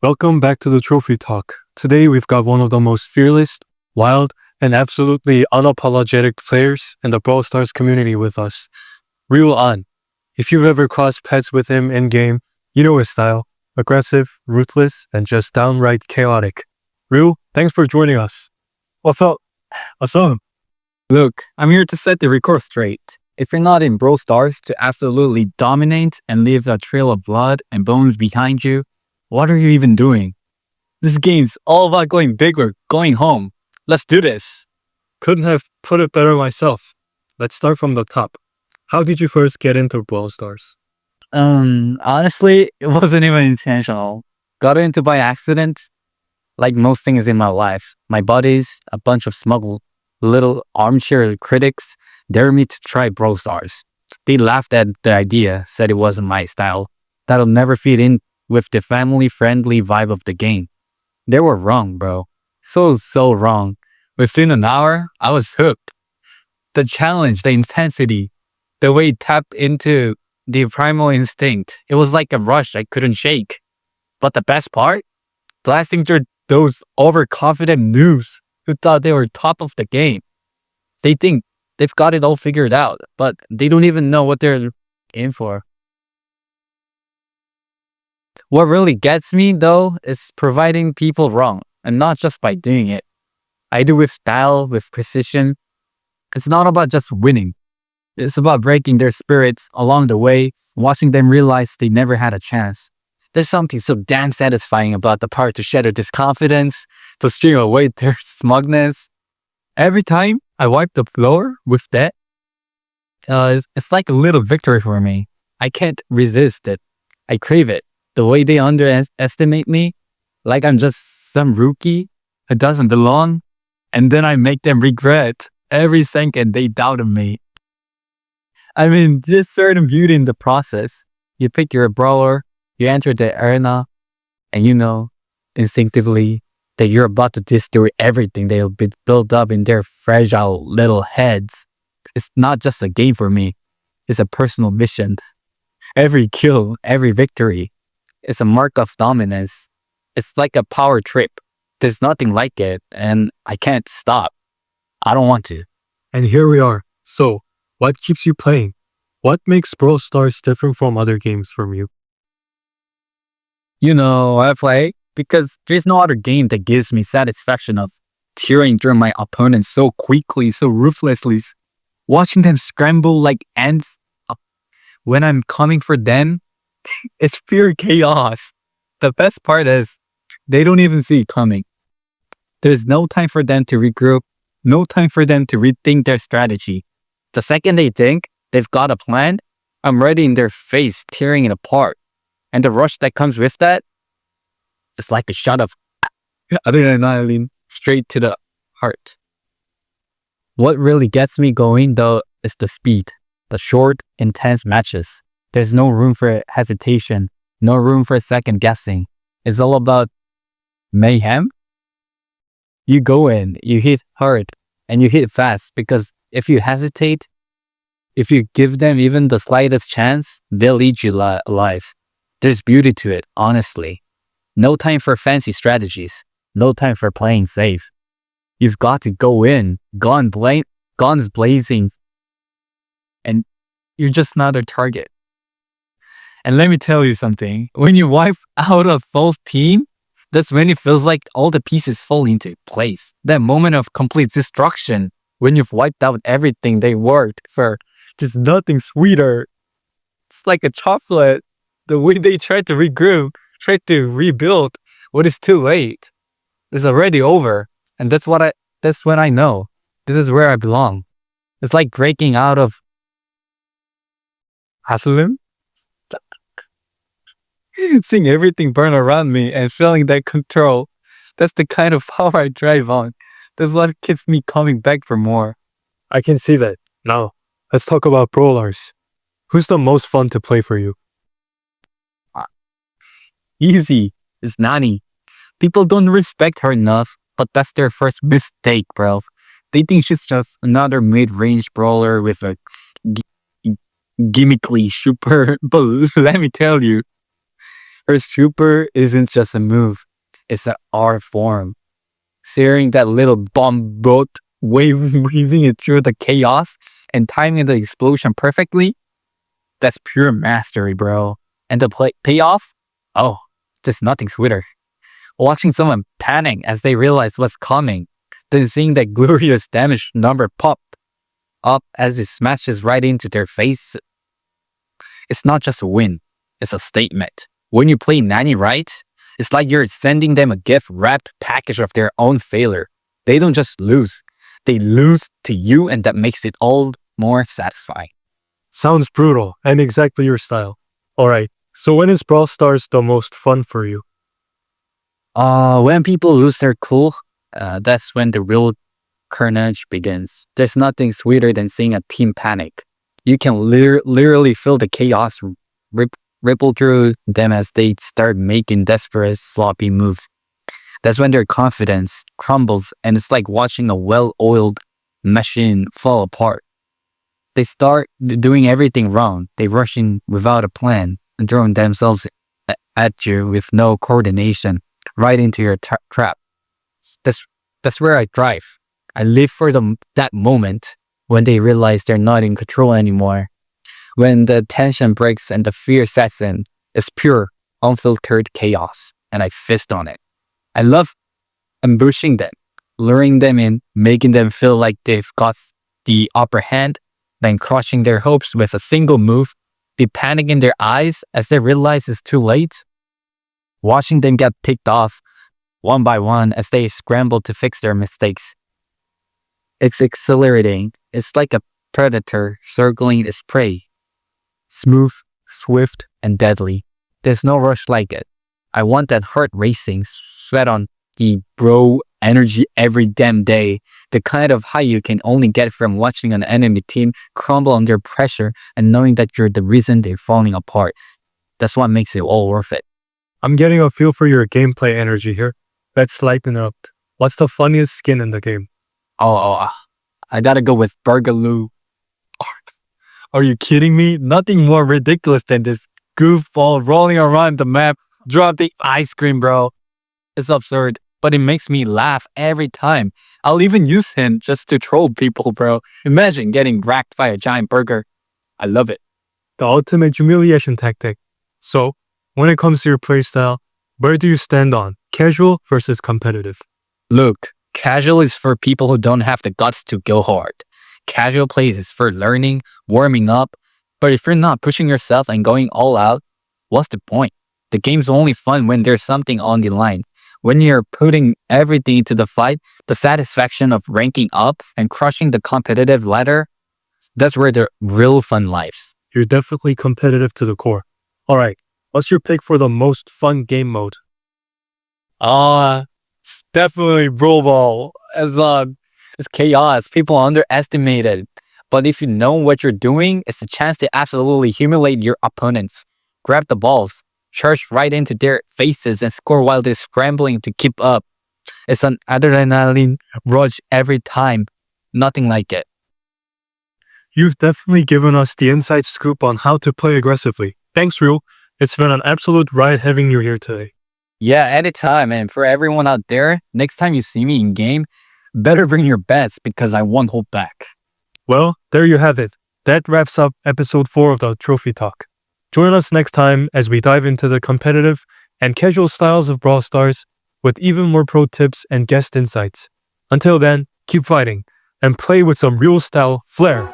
Welcome back to the Trophy Talk. Today we've got one of the most fearless, wild, and absolutely unapologetic players in the Brawl Stars community with us, Ryul An. If you've ever crossed paths with him in-game, you know his style: aggressive, ruthless, and just downright chaotic. Ryul, thanks for joining us. What's up? Awesome. Look, I'm here to set the record straight. If you're not in Brawl Stars to absolutely dominate and leave a trail of blood and bones behind you, what are you even doing? This game's all about going big or going home. Let's do this. Couldn't have put it better myself. Let's start from the top. How did you first get into Brawl Stars? Honestly, it wasn't even intentional. Got into by accident. Like most things in my life, my buddies, a bunch of smuggled little armchair critics, dared me to try Brawl Stars. They laughed at the idea, said it wasn't my style. That'll never fit in with the family-friendly vibe of the game. They were wrong, bro. So wrong. Within an hour, I was hooked. The challenge, the intensity, the way it tapped into the primal instinct, it was like a rush I couldn't shake. But the best part? Blasting through those overconfident noobs who thought they were top of the game. They think they've got it all figured out, but they don't even know what they're in for. What really gets me, though, is providing people wrong, and not just by doing it. I do with style, with precision. It's not about just winning. It's about breaking their spirits along the way, watching them realize they never had a chance. There's something so damn satisfying about the part to shatter this confidence, to string away their smugness. Every time I wipe the floor with that, it's like a little victory for me. I can't resist it. I crave it. The way they underestimate me, like I'm just some rookie who doesn't belong, and then I make them regret every second they doubted me. I mean, there's certain beauty in the process. You pick your brawler, you enter the arena, and you know instinctively that you're about to destroy everything they'll be built up in their fragile little heads. It's not just a game for me. It's a personal mission. Every kill, every victory, is a mark of dominance. It's like a power trip. There's nothing like it, and I can't stop. I don't want to. And here we are. So, what keeps you playing? What makes Brawl Stars different from other games from you? You know, I play because there's no other game that gives me satisfaction of tearing through my opponents so quickly, so ruthlessly, watching them scramble like ants when I'm coming for them. It's pure chaos. The best part is they don't even see it coming. There's no time for them to regroup, no time for them to rethink their strategy. The second they think they've got a plan, I'm ready in their face, tearing it apart. And the rush that comes with that, it's like a shot of adrenaline straight to the heart. What really gets me going, though, is the speed. The short, intense matches. There's no room for hesitation, no room for second guessing. It's all about mayhem. You go in, you hit hard, and you hit fast, because if you hesitate, if you give them even the slightest chance, they'll eat you alive. There's beauty to it, honestly. No time for fancy strategies. No time for playing safe. You've got to go in, guns blazing, and you're just another target. And let me tell you something. When you wipe out a full team, that's when it feels like all the pieces fall into place. That moment of complete destruction, when you've wiped out everything they worked for, there's nothing sweeter. It's like a chocolate. The way they try to regroup, try to rebuild what is too late. It's already over. And that's when I know this is where I belong. It's like breaking out of Haslem, seeing everything burn around me and feeling that control. That's the kind of power I drive on. That's what keeps me coming back for more. I can see that. Now, let's talk about brawlers. Who's the most fun to play for you? Easy. It's Nani. People don't respect her enough, but that's their first mistake, bro. They think she's just another mid-range brawler with a gimmickly super. But let me tell you, Her super isn't just a move, it's an art form. Seeing that little bomb boat weaving it through the chaos and timing the explosion perfectly, that's pure mastery, bro. And the payoff? Oh, just nothing sweeter. Watching someone panic as they realize what's coming, then seeing that glorious damage number pop up as it smashes right into their face. It's not just a win, it's a statement. When you play Nani right, it's like you're sending them a gift wrapped package of their own failure. They don't just lose, they lose to you, and that makes it all more satisfying. Sounds brutal and exactly your style. Alright, so when is Brawl Stars the most fun for you? When people lose their cool, that's when the real carnage begins. There's nothing sweeter than seeing a team panic. You can literally feel the chaos ripple through them as they start making desperate, sloppy moves. That's when their confidence crumbles, and it's like watching a well-oiled machine fall apart. They start doing everything wrong. They rush in without a plan and throwing themselves at you with no coordination, right into your trap. That's where I thrive. I live for that moment when they realize they're not in control anymore. When the tension breaks and the fear sets in, it's pure, unfiltered chaos, and I fist on it. I love ambushing them, luring them in, making them feel like they've got the upper hand, then crushing their hopes with a single move, the panic in their eyes as they realize it's too late. Watching them get picked off one by one as they scramble to fix their mistakes. It's exhilarating. It's like a predator circling its prey. Smooth, swift, and deadly. There's no rush like it. I want that heart racing, sweat on the bro energy every damn day. The kind of high you can only get from watching an enemy team crumble under pressure and knowing that you're the reason they're falling apart. That's what makes it all worth it. I'm getting a feel for your gameplay energy here. Let's lighten up. What's the funniest skin in the game? I gotta go with Burgaloo. Are you kidding me? Nothing more ridiculous than this goofball rolling around the map, dropping ice cream, bro. It's absurd, but it makes me laugh every time. I'll even use him just to troll people, bro. Imagine getting wrecked by a giant burger. I love it. The ultimate humiliation tactic. So, when it comes to your playstyle, where do you stand on casual versus competitive? Look, casual is for people who don't have the guts to go hard. Casual play is for learning, warming up. But if you're not pushing yourself and going all out, what's the point? The game's only fun when there's something on the line. When you're putting everything into the fight, the satisfaction of ranking up and crushing the competitive ladder, that's where the real fun lies. You're definitely competitive to the core. Alright, what's your pick for the most fun game mode? It's definitely Brawl Ball. It's chaos. People underestimate it. But if you know what you're doing, it's a chance to absolutely humiliate your opponents. Grab the balls, charge right into their faces, and score while they're scrambling to keep up. It's an adrenaline rush every time. Nothing like it. You've definitely given us the inside scoop on how to play aggressively. Thanks, Ryul. It's been an absolute riot having you here today. Yeah, anytime. And for everyone out there, next time you see me in game, better bring your bets because I won't hold back. Well, there you have it. That wraps up episode 4 of the Trophy Talk. Join us next time as we dive into the competitive and casual styles of Brawl Stars with even more pro tips and guest insights. Until then, keep fighting and play with some real style flair.